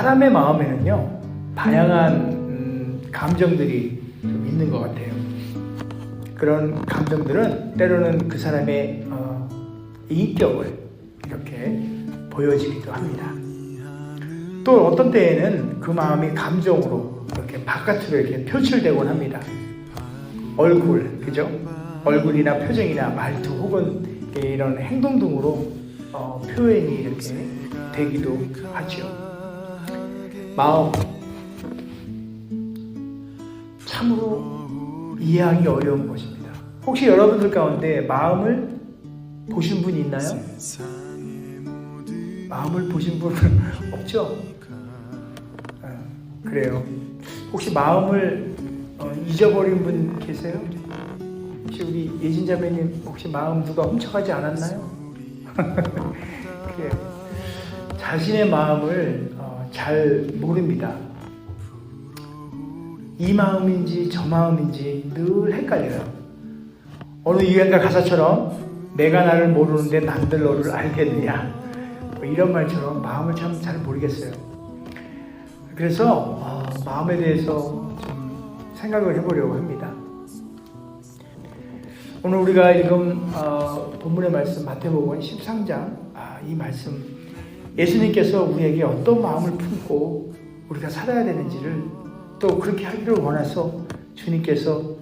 사람의 마음에는요, 다양한 감정들이 좀 있는 것 같아요. 그런 감정들은 때로는 그 사람의 인격을 이렇게 보여지기도 합니다. 또 어떤 때에는 그 마음이 감정으로 이렇게 바깥으로 이렇게 표출되곤 합니다. 얼굴, 그죠? 얼굴이나 표정이나 말투 혹은 이런 행동 등으로 표현이 이렇게 되기도 하죠. 마음, 참으로 이해하기 어려운 것입니다. 혹시 여러분들 가운데 마음을 보신 분 있나요? 마음을 보신 분은 없죠? 그래요. 혹시 마음을 잊어버린 분 계세요? 혹시 우리 예진자매님 혹시 마음 누가 훔쳐가지 않았나요? 그래요. 자신의 마음을 잘 모릅니다. 이 마음인지 저 마음인지 늘 헷갈려요. 어느 유행가 가사처럼 내가 나를 모르는데 남들 너를 알겠느냐, 뭐 이런 말처럼 마음을 참 잘 모르겠어요. 그래서 마음에 대해서 좀 생각을 해보려고 합니다. 오늘 우리가 읽은 본문의 말씀 마태복음 13장, 이 말씀, 예수님께서 우리에게 어떤 마음을 품고 우리가 살아야 되는지를 또 그렇게 하기를 원해서 주님께서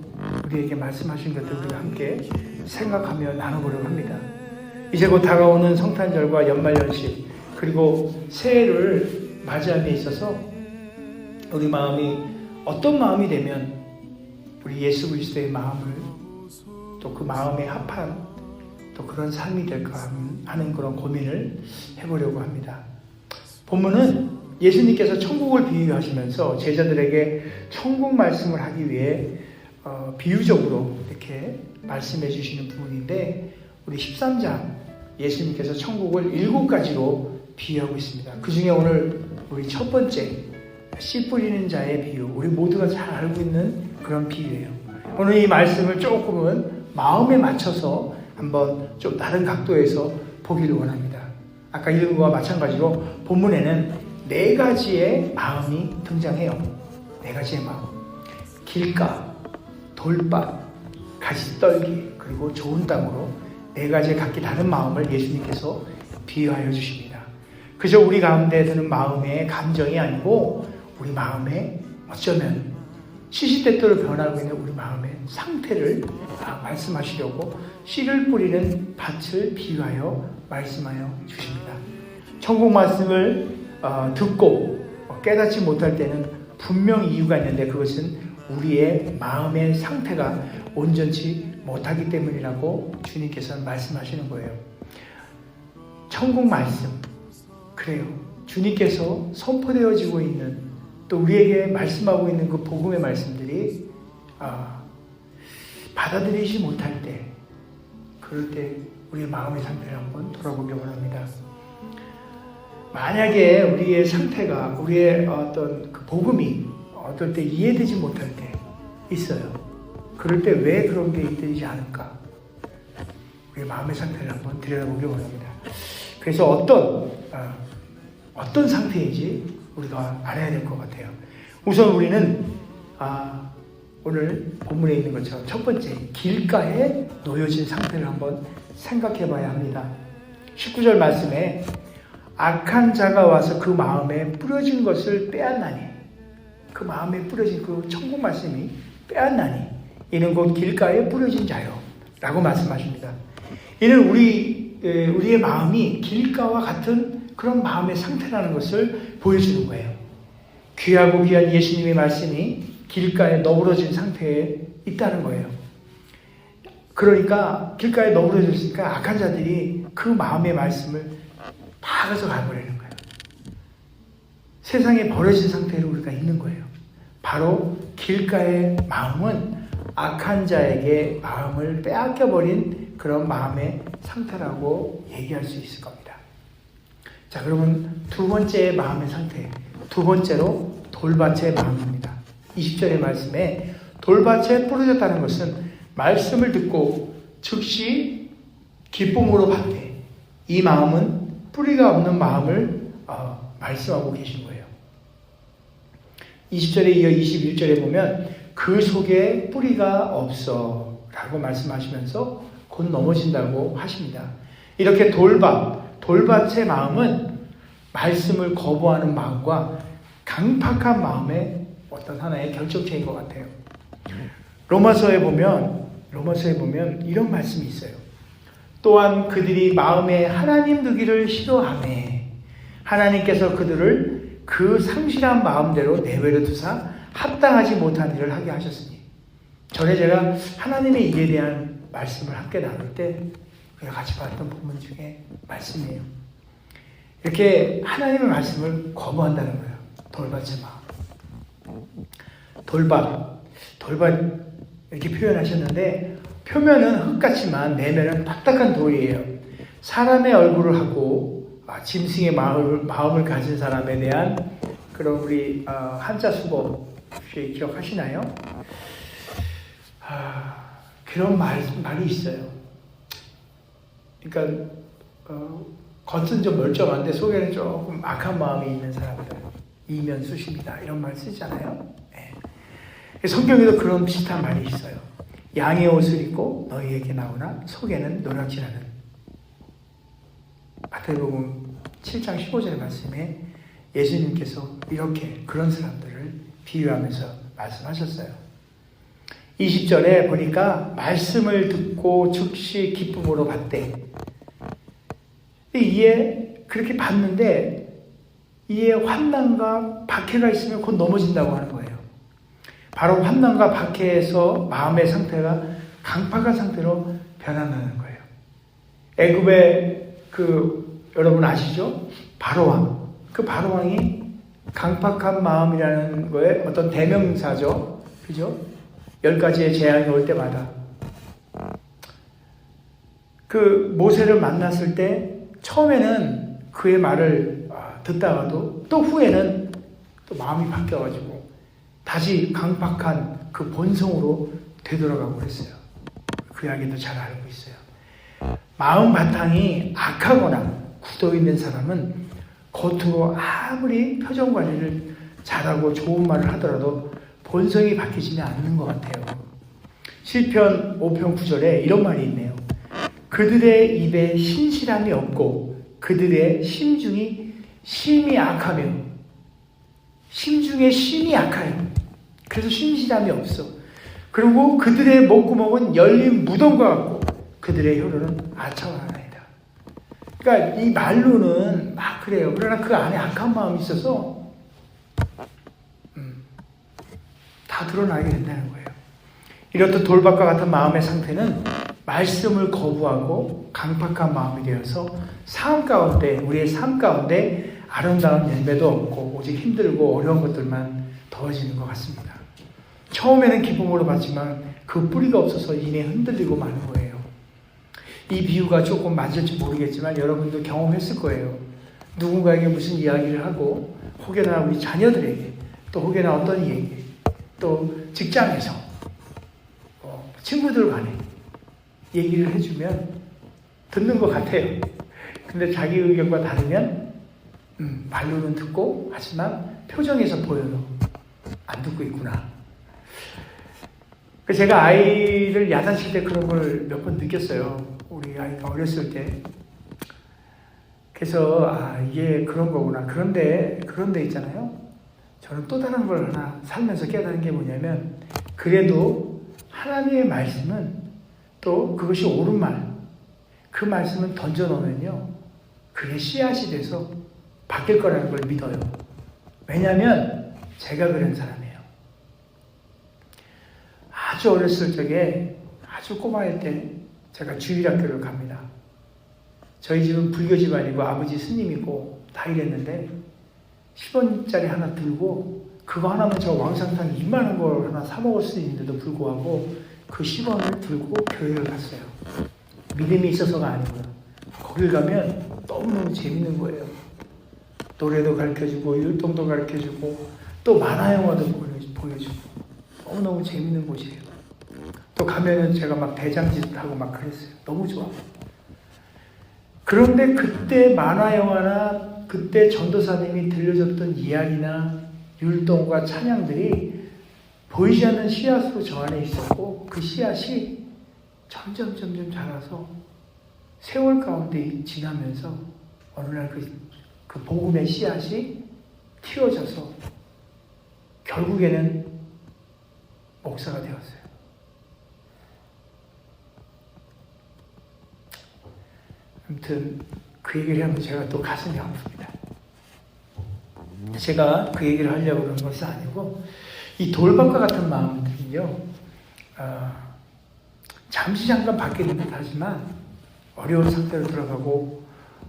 우리에게 말씀하신 것들 우리가 함께 생각하며 나눠보려고 합니다. 이제 곧 다가오는 성탄절과 연말연시 그리고 새해를 맞이함에 있어서 우리 마음이 어떤 마음이 되면 우리 예수 그리스도의 마음을 또 그 마음에 합한 또 그런 삶이 될까 하는 그런 고민을 해보려고 합니다. 본문은 예수님께서 천국을 비유하시면서 제자들에게 천국 말씀을 하기 위해 비유적으로 이렇게 말씀해 주시는 부분인데, 우리 13장 예수님께서 천국을 7가지로 비유하고 있습니다. 그 중에 오늘 우리 첫 번째 씨 뿌리는 자의 비유, 우리 모두가 잘 알고 있는 그런 비유예요. 오늘 이 말씀을 조금은 마음에 맞춰서 한번 좀 다른 각도에서 보기를 원합니다. 아까 읽은 것과 마찬가지로 본문에는 4가지의 마음이 등장해요. 4가지의 마음. 길가, 돌밭, 가시떨기, 그리고 좋은 땅으로 4가지의 각기 다른 마음을 예수님께서 비유하여 주십니다. 그저 우리 가운데 드는 마음의 감정이 아니고 우리 마음에 어쩌면 시시때때로 변하고 있는 우리 마음의 상태를 말씀하시려고 씨를 뿌리는 밭을 비유하여 말씀하여 주십니다. 천국 말씀을 듣고 깨닫지 못할 때는 분명 이유가 있는데 그것은 우리의 마음의 상태가 온전치 못하기 때문이라고 주님께서는 말씀하시는 거예요. 천국 말씀, 그래요. 주님께서 선포되어지고 있는 또 우리에게 말씀하고 있는 그 복음의 말씀들이 받아들이지 못할 때, 그럴 때 우리의 마음의 상태를 한번 돌아보려고 합니다. 만약에 우리의 상태가, 우리의 어떤 그 복음이 어떨 때 이해되지 못할 때 있어요. 그럴 때 왜 그런 게 이해되지 않을까? 우리의 마음의 상태를 한번 들여다보려고 합니다. 그래서 어떤 상태인지 우리가 알아야 될 것 같아요. 우선 우리는 오늘 본문에 있는 것처럼 첫 번째 길가에 놓여진 상태를 한번 생각해 봐야 합니다. 19절 말씀에 악한 자가 와서 그 마음에 뿌려진 것을 빼앗나니, 그 마음에 뿌려진 그 천국 말씀이 빼앗나니 이는 곧 길가에 뿌려진 자요 라고 말씀하십니다. 이는 우리의 마음이 길가와 같은 그런 마음의 상태라는 것을 보여주는 거예요. 귀하고 귀한 예수님의 말씀이 길가에 너부러진 상태에 있다는 거예요. 그러니까 길가에 너부러졌으니까 악한 자들이 그 마음의 말씀을 다 가져가버리는 거예요. 세상에 버려진 상태로 우리가 있는 거예요. 바로 길가의 마음은 악한 자에게 마음을 빼앗겨버린 그런 마음의 상태라고 얘기할 수 있을 겁니다. 자, 그러면 두 번째 마음의 상태, 두 번째로 돌밭의 마음입니다. 20절의 말씀에 돌밭에 뿌려졌다는 것은 말씀을 듣고 즉시 기쁨으로 받되 이 마음은 뿌리가 없는 마음을 말씀하고 계신 거예요. 20절에 이어 21절에 보면 그 속에 뿌리가 없어 라고 말씀하시면서 곧 넘어진다고 하십니다. 이렇게 돌밭의 마음은 말씀을 거부하는 마음과 강팍한 마음의 어떤 하나의 결정체인 것 같아요. 로마서에 보면 이런 말씀이 있어요. 또한 그들이 마음에 하나님 두기를 싫어하매 하나님께서 그들을 그 상실한 마음대로 내버려 두사 합당하지 못한 일을 하게 하셨으니. 전에 제가 하나님의 일에 대한 말씀을 함께 나눌 때 우리가 같이 봤던 본문 중에 말씀이에요. 이렇게 하나님의 말씀을 거부한다는 거예요. 돌밭의 마음. 돌밭 이렇게 표현하셨는데 표면은 흙 같지만 내면은 딱딱한 돌이에요. 사람의 얼굴을 하고 짐승의 마음을 가진 사람에 대한 그런 우리 한자 수법 혹시 기억하시나요? 그런 말이 있어요. 그러니까 겉은 좀 멀쩡한데 속에는 조금 악한 마음이 있는 사람들, 이면수십니다. 이런 말 쓰잖아요. 네. 성경에도 그런 비슷한 말이 있어요. 양의 옷을 입고 너희에게 나오나 속에는 노략질하는. 마태복음 7장 15절의 말씀에 예수님께서 이렇게 그런 사람들을 비유하면서 말씀하셨어요. 20절에 보니까 말씀을 듣고 즉시 기쁨으로 받되, 이에 그렇게 받는데 이에 환난과 박해가 있으면 곧 넘어진다고 하는 거예요. 바로 환난과 박해에서 마음의 상태가 강팍한 상태로 변한다는 거예요. 애굽의 여러분 아시죠? 바로왕. 그 바로왕이 강팍한 마음이라는 거에 어떤 대명사죠. 그죠? 10가지의 재앙이 올 때마다 모세를 만났을 때 처음에는 그의 말을 듣다가도 또 후에는 또 마음이 바뀌어가지고 다시 강팍한 그 본성으로 되돌아가고 그랬어요. 그 이야기도 잘 알고 있어요. 마음 바탕이 악하거나 굳어있는 사람은 겉으로 아무리 표정 관리를 잘하고 좋은 말을 하더라도 본성이 바뀌지는 않는 것 같아요. 시편 5편 9절에 이런 말이 있네요. 그들의 입에 신실함이 없고 그들의 심중에 심이 약하요. 그래서 신실함이 없어. 그리고 그들의 목구멍은 열린 무덤과 같고 그들의 혀로는 아차하나이다. 그러니까 이 말로는 막 그래요. 그러나 그 안에 악한 마음이 있어서 다 드러나게 된다는 거예요. 이렇듯 돌밭과 같은 마음의 상태는 말씀을 거부하고 강팍한 마음이 되어서 우리의 삶 가운데 아름다운 열매도 없고 오직 힘들고 어려운 것들만 더해지는 것 같습니다. 처음에는 기쁨으로 봤지만 그 뿌리가 없어서 이내 흔들리고 마는 거예요. 이 비유가 조금 맞을지 모르겠지만 여러분도 경험했을 거예요. 누군가에게 무슨 이야기를 하고 혹여나 우리 자녀들에게 또 혹여나 어떤 이에게 또 직장에서 친구들 간에 얘기를 해주면 듣는 것 같아요. 근데 자기 의견과 다르면 말로는 듣고 하지만 표정에서 보여도 안 듣고 있구나. 제가 아이를 야단칠 때 그런 걸 몇 번 느꼈어요. 우리 아이가 어렸을 때. 그래서 이게 그런 거구나. 그런데 있잖아요. 저는 또 다른 걸 하나 살면서 깨달은 게 뭐냐면 그래도 하나님의 말씀은 또 그것이 옳은 말, 그 말씀은 던져놓으면요 그게 씨앗이 돼서 바뀔 거라는 걸 믿어요. 왜냐하면 제가 그런 사람이에요. 아주 어렸을 적에 아주 꼬마일 때 제가 주일학교를 갑니다. 저희 집은 불교 집안이고 아버지 스님이고 다 이랬는데 10원짜리 하나 들고 그거 하나면 저 왕상탕 이만한 걸 하나 사 먹을 수 있는데도 불구하고 그 10원을 들고 교회를 갔어요. 믿음이 있어서가 아니고요. 거길 가면 너무너무 재밌는 거예요. 노래도 가르쳐주고 율동도 가르쳐주고 또 만화영화도 보여주고 너무너무 재밌는 곳이에요. 또 가면은 제가 막 대장짓하고 막 그랬어요. 너무 좋아. 그런데 그때 만화영화나 그때 전도사님이 들려줬던 이야기나 율동과 찬양들이 보이지 않는 씨앗으로 저 안에 있었고 그 씨앗이 점점 자라서 세월 가운데 지나면서 어느 날 그 복음의 씨앗이 틔워져서 결국에는 목사가 되었어요. 아무튼 그 얘기를 하면 제가 또 가슴이 아픕니다. 제가 그 얘기를 하려고 그런 것은 아니고 이 돌밭과 같은 마음들은요, 잠시 잠깐 바뀌는 듯 하지만 어려운 상태로 들어가고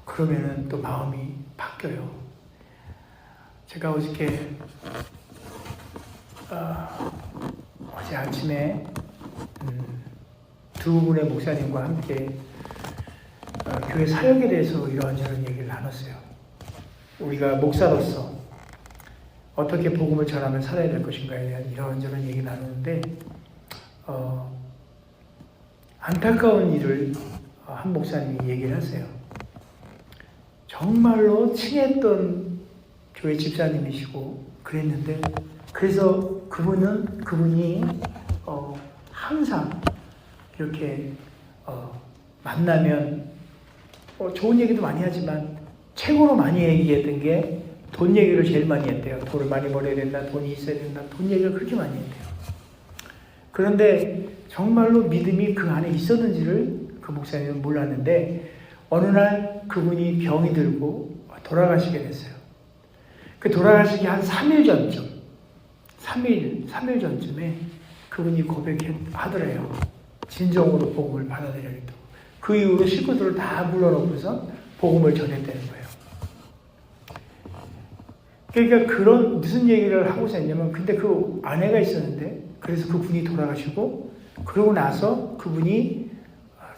그러면은 또 마음이 바뀌어요. 제가 어저께 어제 아침에 두 분의 목사님과 함께 교회 사역에 대해서 이러저런 얘기를 나눴어요. 우리가 목사로서 어떻게 복음을 전하며 살아야 될 것인가에 대한 이런저런 얘기 나누는데 안타까운 일을 한 목사님이 얘기를 하세요. 정말로 친했던 교회 집사님이시고 그랬는데 그래서 그분이 항상 이렇게 만나면 좋은 얘기도 많이 하지만 최고로 많이 얘기했던 게 돈 얘기를 제일 많이 했대요. 돈을 많이 벌어야 된다, 돈이 있어야 된다, 돈 얘기를 그렇게 많이 했대요. 그런데 정말로 믿음이 그 안에 있었는지를 그 목사님은 몰랐는데 어느 날 그분이 병이 들고 돌아가시게 됐어요. 그 돌아가시기 한 3일 전쯤, 3일 전쯤에 그분이 고백하더래요. 진정으로 복음을 받아들여야겠다고. 그 이후로 식구들을 다 불러놓고서 복음을 전했다는 거예요. 그러니까 그런 무슨 얘기를 하고자 했냐면 근데 그 아내가 있었는데 그래서 그분이 돌아가시고 그러고 나서 그분이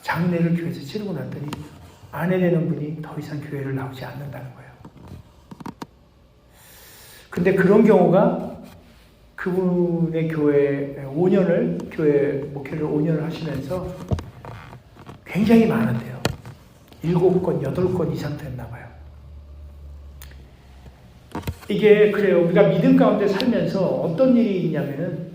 장례를 교회에서 치르고 났더니 아내 되는 분이 더 이상 교회를 나오지 않는다는 거예요. 근데 그런 경우가 그분의 교회 목회를 5년을 하시면서 굉장히 많았대요. 7건, 8건 이상 됐나 봐요. 이게 그래요. 우리가 믿음 가운데 살면서 어떤 일이 있냐면은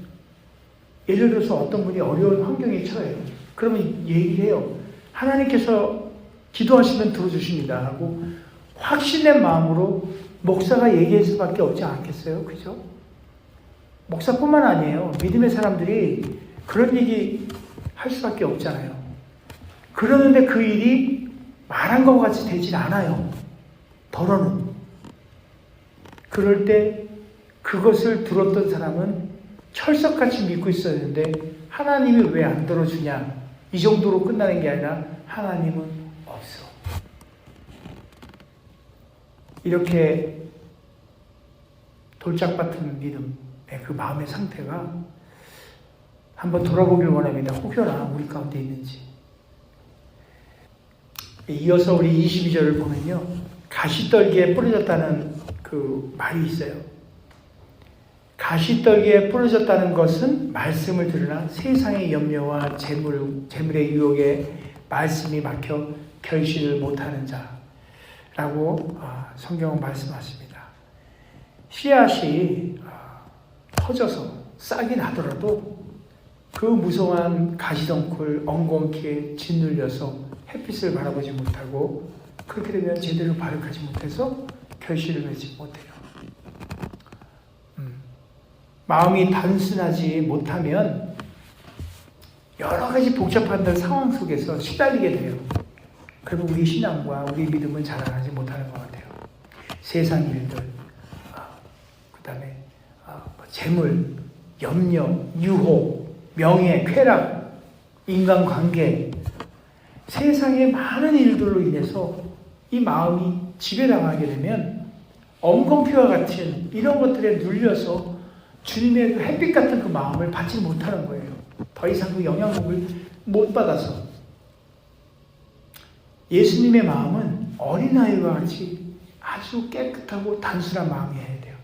예를 들어서 어떤 분이 어려운 환경에 처해요. 그러면 얘기해요. 하나님께서 기도하시면 들어주십니다 하고 확신의 마음으로 목사가 얘기할 수밖에 없지 않겠어요? 그죠? 목사뿐만 아니에요. 믿음의 사람들이 그런 얘기 할 수밖에 없잖아요. 그러는데 그 일이 말한 것 같이 되질 않아요. 더러는. 그럴 때 그것을 들었던 사람은 철석같이 믿고 있었는데 하나님이 왜 안 들어주냐 이 정도로 끝나는 게 아니라 하나님은 없어. 이렇게 돌짝밭은 믿음의 그 마음의 상태가 한번 돌아보길 원합니다. 혹여나 우리 가운데 있는지. 이어서 우리 22절을 보면요. 가시떨기에 뿌려졌다는 그 말이 있어요. 가시떨기에 뿌려졌다는 것은 말씀을 들으나 세상의 염려와 재물의 유혹에 말씀이 막혀 결실을 못하는 자라고 성경은 말씀하십니다. 씨앗이 터져서 싹이 나더라도 그 무성한 가시덩굴 엉겅퀴에 짓눌려서 햇빛을 바라보지 못하고 그렇게 되면 제대로 발육하지 못해서 결실을 맺지 못해요. 마음이 단순하지 못하면 여러 가지 복잡한 상황 속에서 시달리게 돼요. 그리고 우리 신앙과 우리 믿음은 자라나지 못하는 것 같아요. 세상 일들, 그 다음에 재물, 염려, 유혹, 명예, 쾌락, 인간관계, 세상의 많은 일들로 인해서 이 마음이 지배당하게 되면 엉겅퀴와 같은 이런 것들에 눌려서 주님의 햇빛 같은 그 마음을 받지 못하는 거예요. 더 이상 그 영향력을 못 받아서. 예수님의 마음은 어린아이와 같이 아주 깨끗하고 단순한 마음이어야 돼요.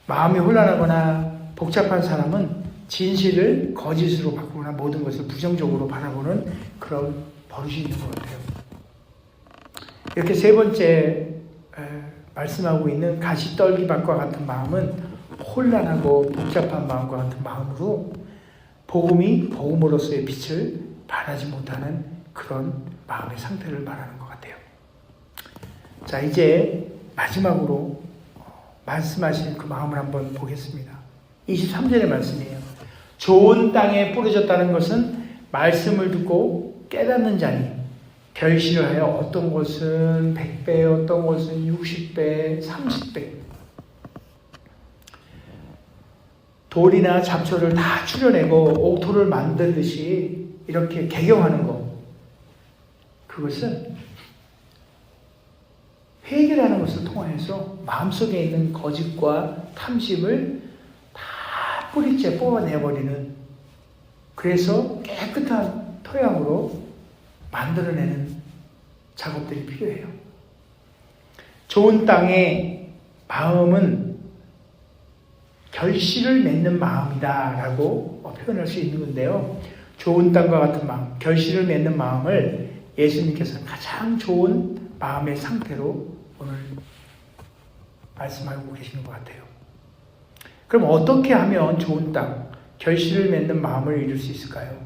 마음이 혼란하거나 복잡한 사람은 진실을 거짓으로 바꾸거나 모든 것을 부정적으로 바라보는 그런 버릇이 있는 것 같아요. 이렇게 세 번째 말씀하고 있는 가시떨기밭과 같은 마음은 혼란하고 복잡한 마음과 같은 마음으로 복음이 복음으로서의 빛을 발하지 못하는 그런 마음의 상태를 말하는 것 같아요. 자, 이제 마지막으로 말씀하신 그 마음을 한번 보겠습니다. 23절의 말씀이에요. 좋은 땅에 뿌려졌다는 것은 말씀을 듣고 깨닫는 자니 결실을 하여 어떤 곳은 100배, 어떤 곳은 60배, 30배. 돌이나 잡초를 다 추려내고 옥토를 만들듯이 이렇게 개경하는 것. 그것은 회개라는 것을 통해서 마음속에 있는 거짓과 탐심을 다 뿌리째 뽑아내버리는, 그래서 깨끗한 토양으로 만들어내는 작업들이 필요해요. 좋은 땅의 마음은 결실을 맺는 마음이다 라고 표현할 수 있는 건데요. 좋은 땅과 같은 마음, 결실을 맺는 마음을 예수님께서는 가장 좋은 마음의 상태로 오늘 말씀하고 계시는 것 같아요. 그럼 어떻게 하면 좋은 땅, 결실을 맺는 마음을 이룰 수 있을까요?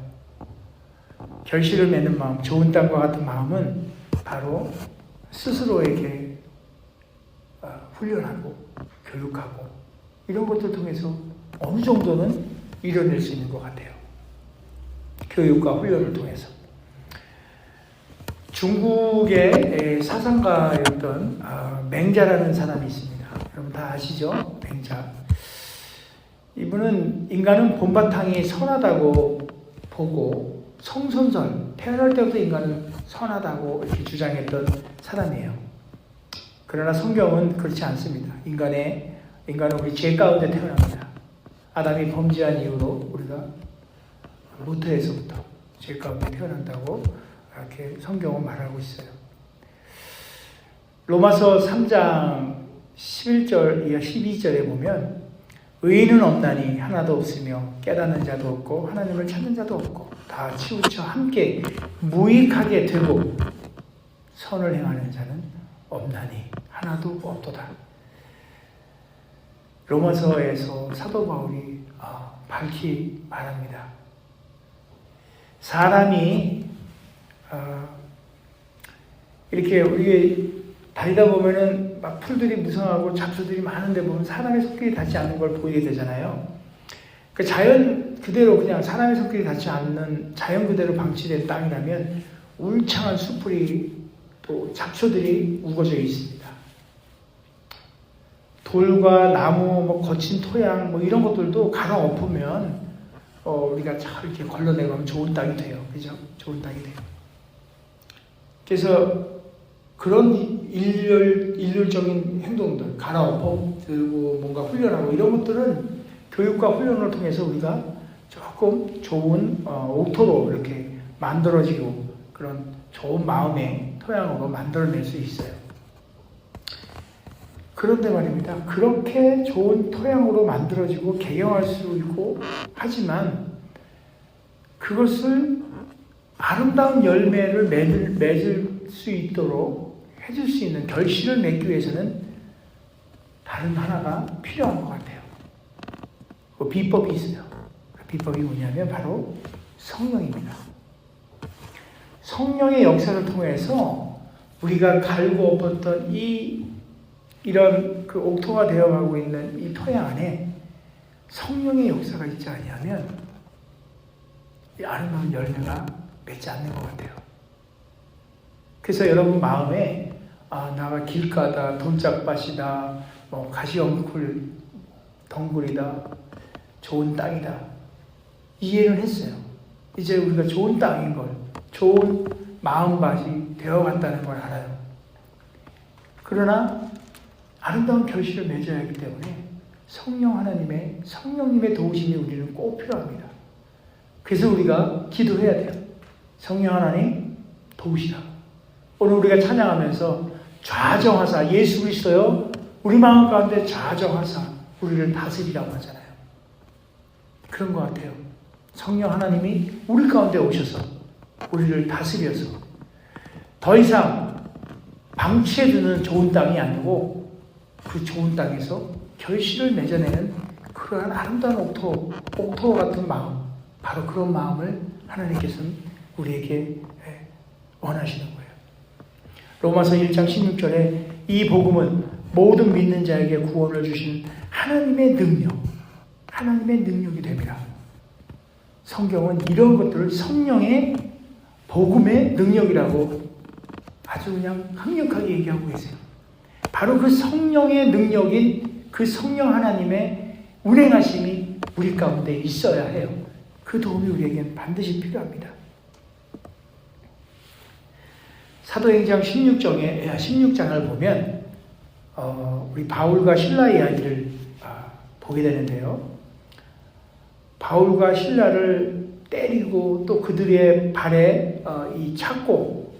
결실을 맺는 마음, 좋은 땅과 같은 마음은 바로 스스로에게 훈련하고 교육하고 이런 것들 통해서 어느 정도는 이뤄낼 수 있는 것 같아요. 교육과 훈련을 통해서. 중국의 사상가였던 맹자라는 사람이 있습니다. 여러분 다 아시죠? 맹자. 이분은 인간은 본바탕이 선하다고 보고 성선설, 태어날 때부터 인간은 선하다고 이렇게 주장했던 사람이에요. 그러나 성경은 그렇지 않습니다. 인간은 우리 죄 가운데 태어납니다. 아담이 범죄한 이후로 우리가 모태에서부터 죄 가운데 태어난다고 이렇게 성경은 말하고 있어요. 로마서 3장 11절 이하 12절에 보면 의인은 없나니 하나도 없으며 깨닫는 자도 없고 하나님을 찾는 자도 없고 다 치우쳐 함께 무익하게 되고 선을 행하는 자는 없나니 하나도 없도다. 로마서에서 사도 바울이 밝히 말합니다. 사람이 이렇게 우리 다니다 보면은 막 풀들이 무성하고 잡초들이 많은데 보면 사람의 손길이 닿지 않는 걸 보이게 되잖아요. 그 자연 그대로 그냥 사람의 손길이 닿지 않는 자연 그대로 방치된 땅이라면 울창한 숲풀이 또 잡초들이 우거져 있습니다. 돌과 나무, 뭐 거친 토양, 뭐 이런 것들도 갈아엎으면 우리가 잘 이렇게 걸러내고 하면 좋은 땅이 돼요. 그죠? 좋은 땅이 돼요. 그래서 그런 일률적인 행동들, 갈아엎어들고 뭔가 훈련하고 이런 것들은 교육과 훈련을 통해서 우리가 조금 좋은 옥토로 이렇게 만들어지고 그런 좋은 마음의 토양으로 만들어낼 수 있어요. 그런데 말입니다. 그렇게 좋은 토양으로 만들어지고 개경할 수 있고 하지만 그것을 아름다운 열매를 맺을 수 있도록 해줄 수 있는 결실을 맺기 위해서는 다른 하나가 필요한 것 같아요. 그 비법이 있어요. 그 비법이 뭐냐면 바로 성령입니다. 성령의 역사를 통해서 우리가 갈고 엎었던 이런 그 옥토가 되어가고 있는 이 토양 안에 성령의 역사가 있지 않으면 이 아름다운 열매가 맺지 않는 것 같아요. 그래서 여러분 마음에 나가 길가다, 돌짝밭이다, 뭐 가시덤굴 덩굴이다, 좋은 땅이다 이해를 했어요. 이제 우리가 좋은 땅인 걸, 좋은 마음밭이 되어간다는 걸 알아요. 그러나 아름다운 결실을 맺어야 하기 때문에 성령님의 도우심이 우리는 꼭 필요합니다. 그래서 우리가 기도해야 돼요. 성령 하나님 도우시라. 오늘 우리가 찬양하면서 좌정하사 예수 그리스도여 우리 마음 가운데 좌정하사 우리를 다스리라고 하잖아요. 그런 것 같아요. 성령 하나님이 우리 가운데 오셔서 우리를 다스려서 더 이상 방치해두는 좋은 땅이 아니고 그 좋은 땅에서 결실을 맺어내는 그러한 아름다운 옥토 같은 마음, 바로 그런 마음을 하나님께서는 우리에게 원하시는 거예요. 로마서 1장 16절에 이 복음은 모든 믿는 자에게 구원을 주신 하나님의 능력이 됩니다. 성경은 이런 것들을 성령의 복음의 능력이라고 아주 그냥 강력하게 얘기하고 계세요. 바로 그 성령의 능력인 그 성령 하나님의 운행하심이 우리 가운데 있어야 해요. 그 도움이 우리에게는 반드시 필요합니다. 사도행전 16장을 보면 우리 바울과 실라 이야기를 보게 되는데요. 바울과 실라를 때리고 또 그들의 발에 이 착고,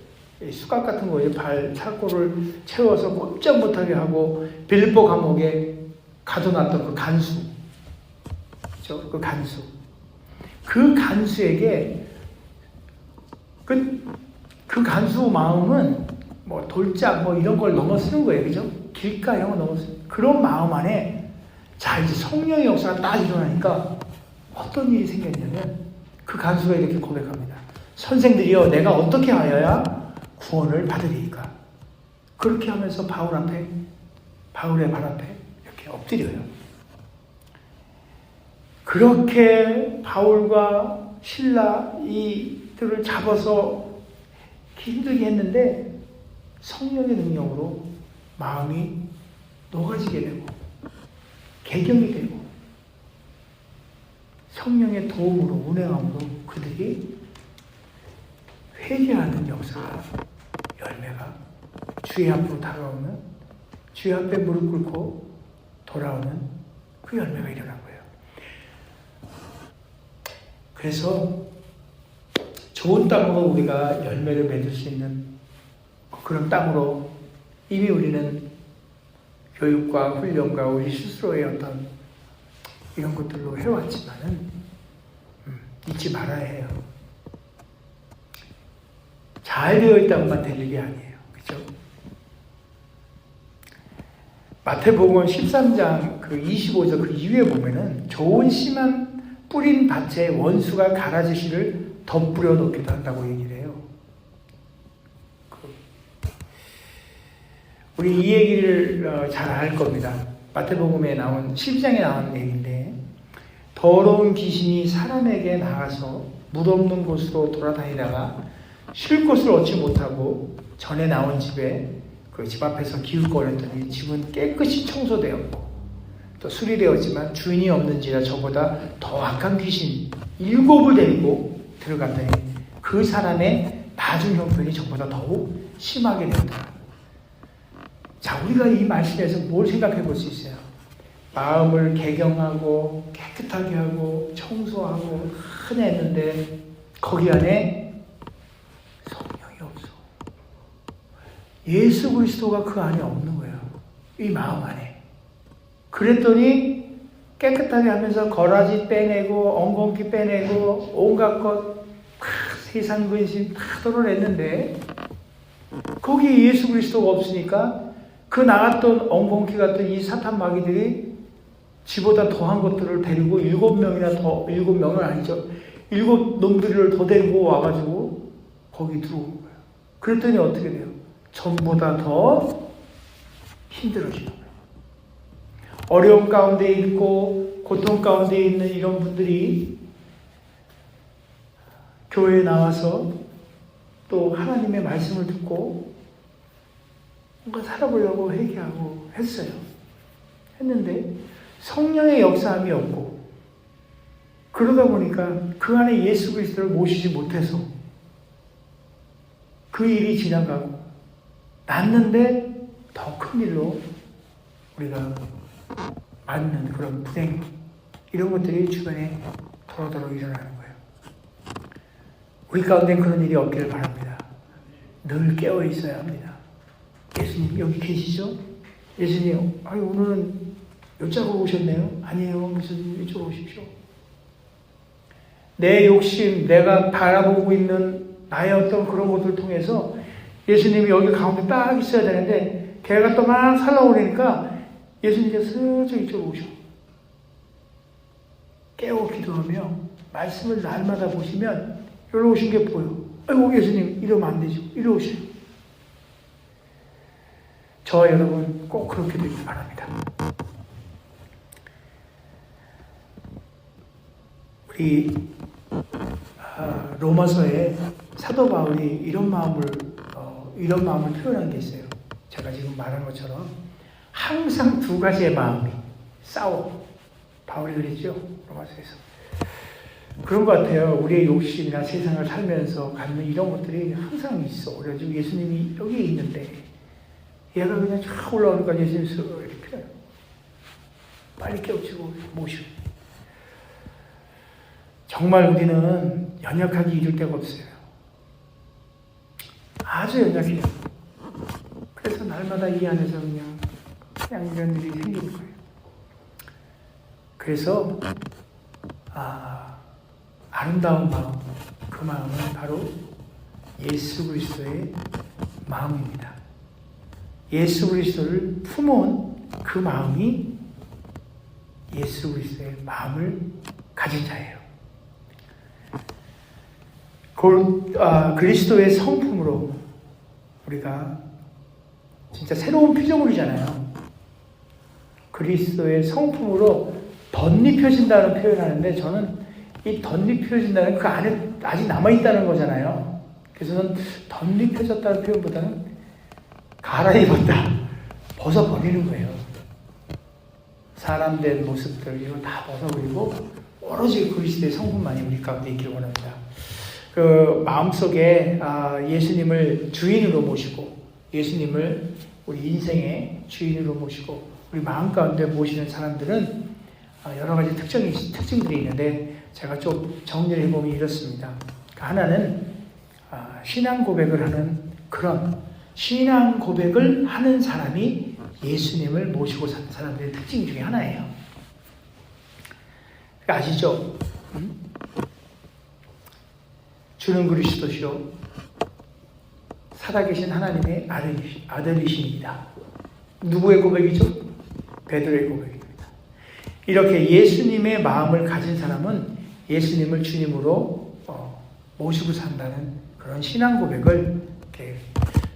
수갑 같은 거에 발 착고를 채워서 꼼짝 못하게 하고 빌립보 감옥에 가둬놨던 그 간수, 그렇죠? 그 간수에게 그 간수 마음은 뭐 돌짝 뭐 이런 걸 넘어서는 거예요, 그죠? 길가 이런 거 넘어서는 그런 마음 안에 자 이제 성령의 역사가 딱 일어나니까 어떤 일이 생겼냐면 그 간수가 이렇게 고백합니다. 선생들이여, 내가 어떻게 하여야 구원을 받으리이까? 그렇게 하면서 바울의 발 앞에 이렇게 엎드려요. 그렇게 바울과 실라 이들을 잡아서 힘들게 했는데 성령의 능력으로 마음이 녹아지게 되고 개경이 되고 성령의 도움으로 운행함으로 그들이 회개하는 역사가 열매가 주의 앞으로 다가오는 주의 앞에 무릎 꿇고 돌아오는 그 열매가 일어난 거예요. 그래서 좋은 땅으로 우리가 열매를 맺을 수 있는 그런 땅으로 이미 우리는 교육과 훈련과 우리 스스로의 어떤 이런 것들로 해왔지만은 잊지 말아야 해요. 잘 되어 있다고만 될 일이 아니에요. 그렇죠? 마태복음 13장 그 25절 그 이후에 보면은 좋은 씨만 뿌린 밭에 원수가 가라지씨를 덧뿌려 놓기도 한다고 얘기를 해요. 우리 이 얘기를 잘 알 겁니다. 마태복음에 나온 12장에 나온 얘기인데 더러운 귀신이 사람에게 나가서 물 없는 곳으로 돌아다니다가 쉴 곳을 얻지 못하고 전에 나온 집에 그 집 앞에서 기웃거렸더니 집은 깨끗이 청소되었고 또 수리되었지만 주인이 없는지라 저보다 더 악한 귀신 7을 데리고 들어갔더니 그 사람의 나중 형편이 저보다 더욱 심하게 된다. 자, 우리가 이 말씀에서 뭘 생각해 볼 수 있어요? 마음을 개경하고 깨끗하게 하고 청소하고 했는데 거기 안에 성령이 없어. 예수 그리스도가 그 안에 없는 거예요. 이 마음 안에. 그랬더니 깨끗하게 하면서 거라지 빼내고 엉겅퀴 빼내고 온갖 것 세상 근심 다 덜어냈는데 거기에 예수 그리스도가 없으니까 그 나갔던 엉겅퀴 같은 이 사탄 마귀들이 지보다 더한 것들을 데리고 7명은 아니죠. 7놈들을 더 데리고 와가지고 거기 들어온 거예요. 그랬더니 어떻게 돼요? 전보다 더 힘들어지는 거예요. 어려움 가운데 있고 고통 가운데 있는 이런 분들이 교회에 나와서 또 하나님의 말씀을 듣고 뭔가 살아보려고 회개하고 했는데 성령의 역사함이 없고 그러다 보니까 그 안에 예수 그리스도를 모시지 못해서 그 일이 지나가고 났는데 더 큰 일로 우리가 맞는 그런 불행 이런 것들이 주변에 도로도로 일어나는 거예요. 우리 가운데 그런 일이 없기를 바랍니다. 늘 깨어 있어야 합니다. 예수님 여기 계시죠? 예수님 오늘은 여자고 오셨네요? 아니에요. 무슨 이쪽으로 오십시오. 내 욕심, 내가 바라보고 있는 나의 어떤 그런 것들을 통해서 예수님이 여기 가운데 딱 있어야 되는데 걔가 또 막 살아오려니까 예수님께서 슬쩍 이쪽으로 오셔. 깨워 기도하며 말씀을 날마다 보시면 이리로 오신 게 보여. 아이고 예수님 이러면 안 되죠. 이리 오세요. 저와 여러분 꼭 그렇게 되길 바랍니다. 우리 로마서에 사도 바울이 이런 마음을 표현한 게 있어요. 제가 지금 말한 것처럼 항상 두 가지의 마음이 싸워. 바울이 그랬죠. 로마서에서. 그런 것 같아요. 우리의 욕심이나 세상을 살면서 갖는 이런 것들이 항상 있어. 그래가지고 예수님이 여기에 있는데 얘가 그냥 쫙 올라오니까 예수님이 이렇게 빨리 깨우치고 모시고. 정말 우리는 연약하기 이를 데가 없어요. 아주 연약해요. 그래서 날마다 이 안에서 그냥 이런 일이 생기는 거예요. 그래서 아름다운 마음, 그 마음은 바로 예수 그리스도의 마음입니다. 예수 그리스도를 품어온 그 마음이 예수 그리스도의 마음을 가진 자예요. 그리스도의 성품으로 우리가 진짜 새로운 피조물이잖아요. 그리스도의 성품으로 덧입혀진다는 표현을 하는데 저는 이 덧입혀진다는 그 안에 아직 남아있다는 거잖아요. 그래서 저는 덧입혀졌다는 표현보다는 갈아입었다, 벗어버리는 거예요. 사람된 모습들 이거 다 벗어버리고 오로지 그리스도의 성품만이 우리 가운데 있기를 원합니다. 그 마음속에 예수님을 주인으로 모시고 예수님을 우리 인생의 주인으로 모시고 우리 마음 가운데 모시는 사람들은 여러 가지 특징들이 있는데 제가 좀 정리를 해보면 이렇습니다. 하나는 신앙 고백을 하는 그런 신앙 고백을 하는 사람이 예수님을 모시고 사는 사람들의 특징 중에 하나예요. 아시죠? 주는 그리스도시요 살아계신 하나님의 아들이십니다. 누구의 고백이죠? 베드로의 고백입니다. 이렇게 예수님의 마음을 가진 사람은 예수님을 주님으로 모시고 산다는 그런 신앙 고백을 이렇게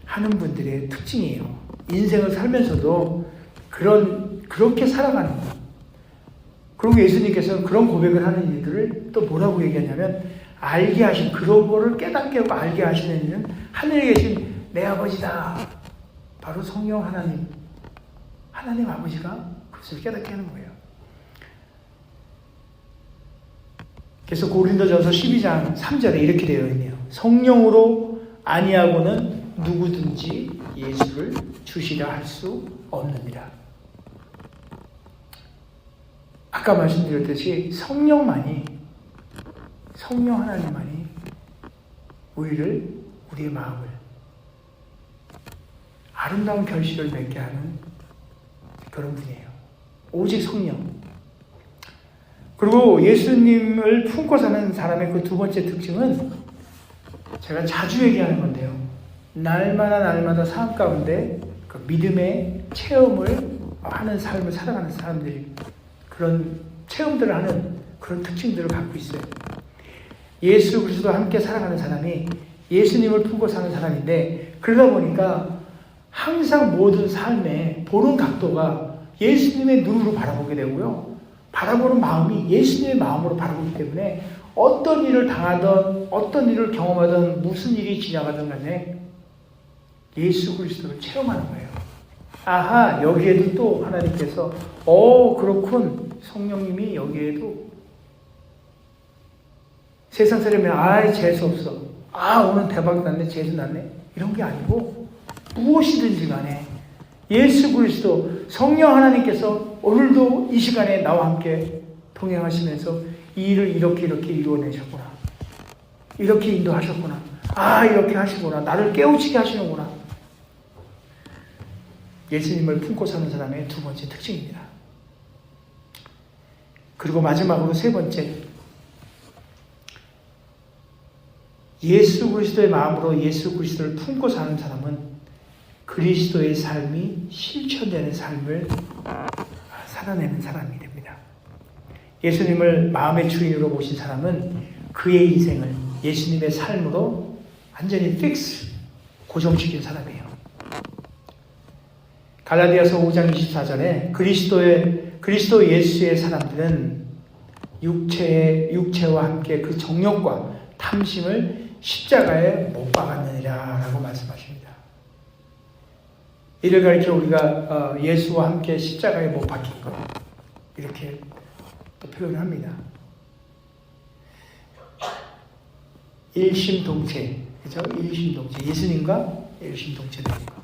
하는 분들의 특징이에요. 인생을 살면서도 그렇게 살아가는 것. 그리고 예수님께서는 그런 고백을 하는 이들을 또 뭐라고 얘기하냐면 알게 하신, 그런 거를 깨닫게 하고 알게 하시는 이는 하늘에 계신 내 아버지다. 바로 성령 하나님 아버지가 그것을 깨닫게 하는 거예요. 그래서 고린도전서 12장 3절에 이렇게 되어 있네요. 성령으로 아니하고는 누구든지 예수를 주시라 할 수 없느니라. 아까 말씀드렸듯이 성령 하나님만이 우리의 마음을 아름다운 결실을 맺게 하는 그런 분이에요. 오직 성령. 그리고 예수님을 품고 사는 사람의 그 두 번째 특징은 제가 자주 얘기하는 건데요. 날마다 삶 가운데 그 믿음의 체험을 하는 삶을 살아가는 사람들이 그런 체험들을 하는 그런 특징들을 갖고 있어요. 예수 그리스도와 함께 살아가는 사람이 예수님을 품고 사는 사람인데 그러다 보니까 항상 모든 삶에 보는 각도가 예수님의 눈으로 바라보게 되고요. 바라보는 마음이 예수님의 마음으로 바라보기 때문에 어떤 일을 당하든 어떤 일을 경험하든 무슨 일이 지나가든 간에 예수 그리스도를 체험하는 거예요. 아하, 여기에도 또 하나님께서 그렇군. 성령님이 여기에도 세상 사람이 재수없어. 오늘 대박 났네. 재수 났네. 이런 게 아니고 무엇이든지 간에 예수 그리스도 성령 하나님께서 오늘도 이 시간에 나와 함께 동행하시면서 이 일을 이렇게 이루어내셨구나. 이렇게 인도하셨구나. 이렇게 하시구나. 나를 깨우치게 하시는구나. 예수님을 품고 사는 사람의 두 번째 특징입니다. 그리고 마지막으로 세 번째, 예수 그리스도의 마음으로 예수 그리스도를 품고 사는 사람은 그리스도의 삶이 실천되는 삶을 살아내는 사람이 됩니다. 예수님을 마음의 주인으로 모신 사람은 그의 인생을 예수님의 삶으로 완전히 고정시킨 사람이에요. 갈라디아서 5장 24절에 그리스도 예수의 사람들은 육체와 함께 그 정욕과 탐심을 십자가에 못 박았느니라 라고 말씀하십니다. 이를 가리켜 우리가 예수와 함께 십자가에 못 박힌 것, 이렇게 또 표현합니다. 일심동체, 그죠? 일심동체, 예수님과 일심동체되는 것.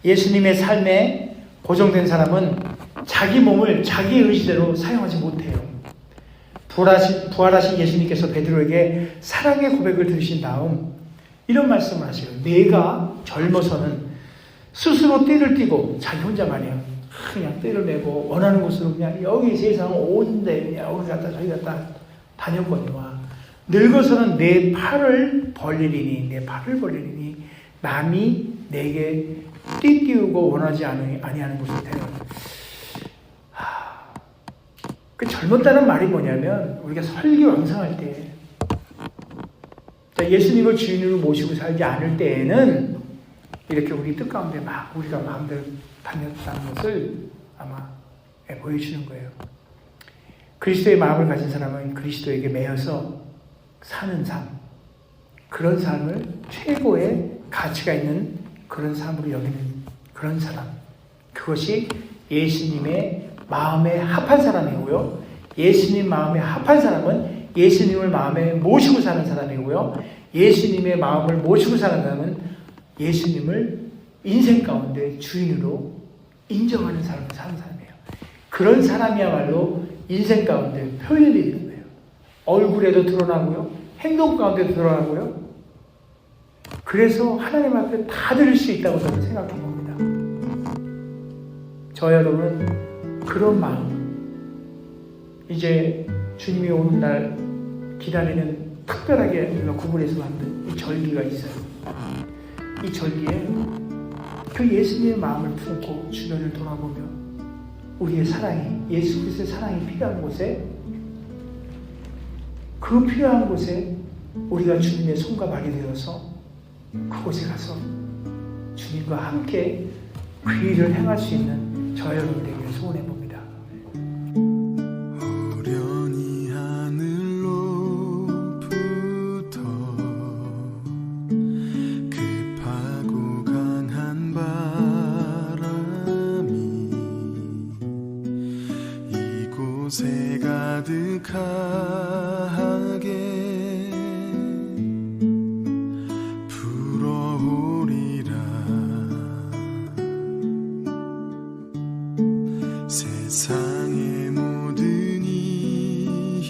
예수님의 삶에 고정된 사람은 자기 몸을 자기 의지대로 사용하지 못해요. 부활하신 예수님께서 베드로에게 사랑의 고백을 들으신 다음 이런 말씀을 하세요. 내가 젊어서는 스스로 띠를 띠고 자기 혼자 말이야. 그냥 띠를 내고 원하는 곳으로 그냥 여기 세상 온데 그냥 여기 갔다 저기 갔다 다녔거니와 늙어서는 내 팔을 벌리리니 남이 내게 띠 띄우고 원하지 아니하는 곳을 데려가는. 그 젊었다는 말이 뭐냐면 우리가 설기왕성할 때 예수님을 주인으로 모시고 살지 않을 때에는 이렇게 우리 뜻 가운데 막 우리가 마음대로 다녔다는 것을 아마 보여주는 거예요. 그리스도의 마음을 가진 사람은 그리스도에게 매여서 사는 삶, 그런 삶을 최고의 가치가 있는 그런 삶으로 여기는 그런 사람, 그것이 예수님의 마음에 합한 사람이고요. 예수님 마음에 합한 사람은 예수님을 마음에 모시고 사는 사람이고요. 예수님의 마음을 모시고 사는 사람은 예수님을 인생 가운데 주인으로 인정하는 사람을 사는 사람이에요. 그런 사람이야말로 인생 가운데 표현이 되는 거예요. 얼굴에도 드러나고요. 행동 가운데도 드러나고요. 그래서 하나님 앞에 다 드릴 수 있다고 저는 생각해 봅니다. 저 여러분 그런 마음, 이제 주님이 오는 날 기다리는 특별하게 우리가 구분해서 만든 이 절기가 있어요. 이 절기에 그 예수님의 마음을 품고 주변을 돌아보며 우리의 사랑이, 예수 그리스도의 사랑이 필요한 곳에, 그 필요한 곳에 우리가 주님의 손과 발이 되어서 그곳에 가서 주님과 함께 그 일을 행할 수 있는 저 여러분 되기를 소원해 봅니다. 어련히 하늘로부터 급하고 강한 바람이 이곳에 가득하게 세상의 모든 이가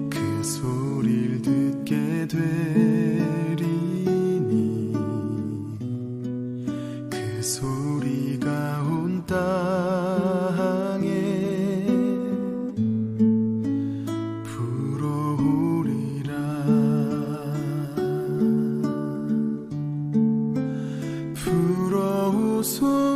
그 소리를 듣게 되리니 그 소리가 온 땅에 불어오리라. 불어오소서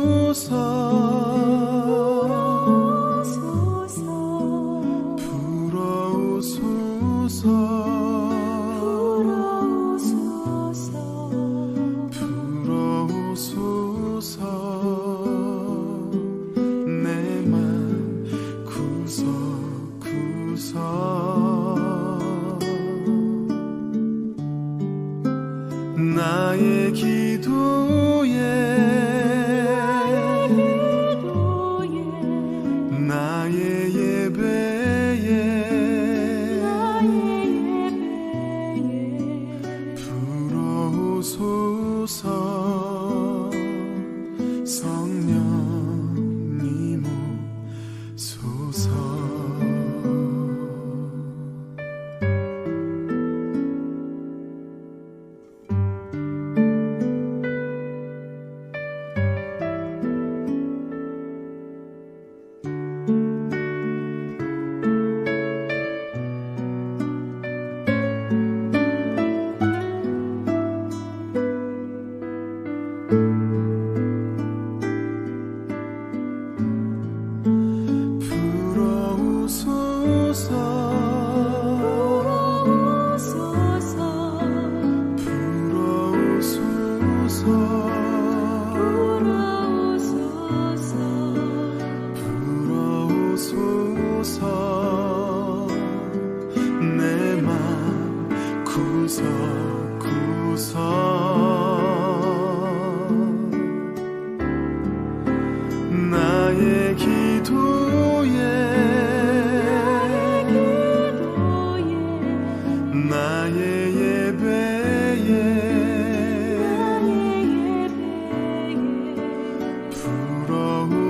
나의 기도에 나의 예배에 나의 기도에 나의 예배에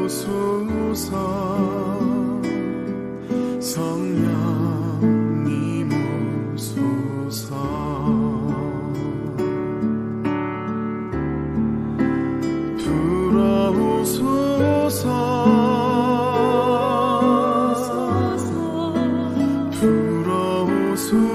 불어오소서 성령님 오소서 불어오소서 불어오소서